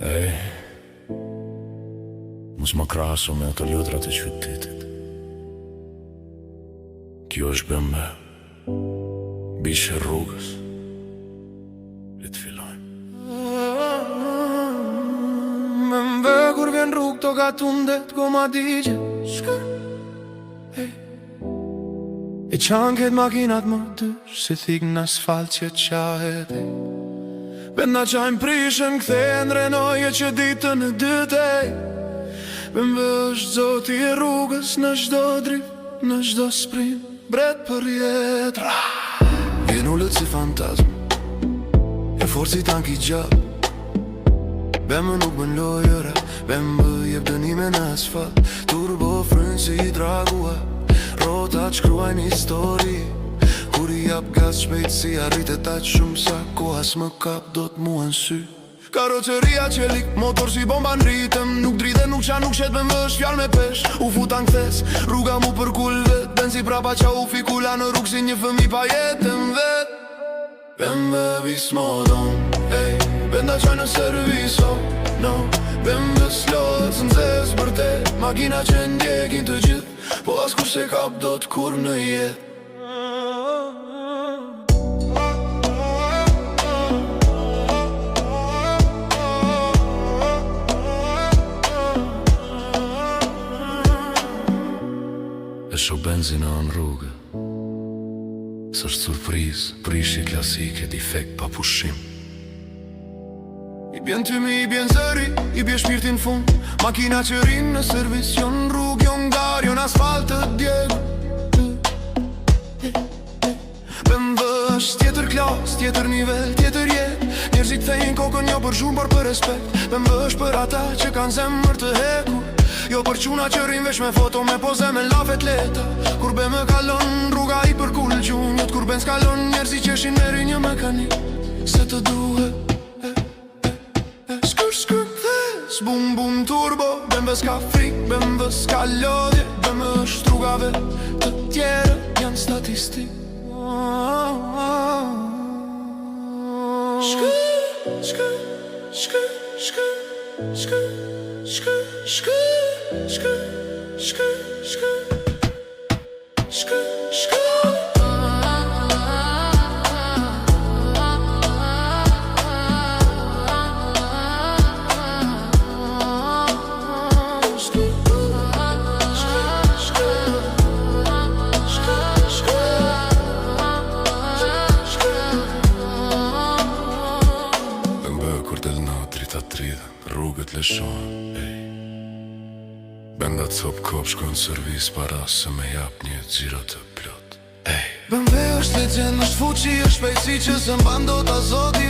Ej, mos më krahaso me ato lutrat e qytetit. Kjo është bëmë bishë rrugës. Le të fillojmë. Me mbë kur vjen rrugë to ka tundet ko ma digje shkër. E qanë këtë makinat më dysh se thik në asfalt që qahet e Benda qajnë prishën këthejnë renoje që ditën e dyte Me mbë është zoti e rrugës në shdo drift, në shdo sprim Bret për jetë Vjen ullët si fantazm E forci tanki gjab Bemë nuk bën lojëra Bemë jep dënime në asfalt Turbo frën si dragua Rota që kruajnë histori Kur i jap gas shpejt si arrite ta që shumë sa Koha s'më kap do t'mua në sy Karoceria që lik, motor si bomba në ritëm Nuk drite, nuk qa, nuk shet me mbësh, fjall me pesh U futan këthes, rruga mu për kull vet Ben si prapa qa u fikula në rrug si një fëmi pa jetëm vet Bembe bismodon, ej Benda qaj në serviso, no Bembe slodhët së nëzes bërte Makina që ndjekin të gjithë Po as kur se kap do t'kur në jet E sho benzina në rrugë S'është surpriz, prishi klasike, defekt pa pushim I bjen tymi, i bjen zëri, i bjen shpirtin fund Makina që rinë në servis, jo në rrugë, jo në garë, jo në asfalt të djegë BMW është tjetër klas, tjetër nivel, tjetër jet Njerëzit thejnë kokën jo për shumë, por për respekt BMW është për ata që kanë zemër të hekur Jo për quna që rinë vesh me foto, me poze me lafet leta Kur be me kalon, rruga i për kull gjun Jot kur ben s'kalon, njerëzit që shin meri një mekanik Se të duhe Bum bum turbo, BMW s'ka frik, BMW s'ka lodhje BMW është rrugave të tjere janë statistik Shkë, shkë, shkë, shkë, shkë, shkë, shkë, shkë, shkë, shkë, shkë, shkë Rrugët lëshon, ej Benda t'thop kop shkon servis para se me jap një gjiro të plot, ej BMW është legend, është fuqi, është pejsi që se mban do t'a zoti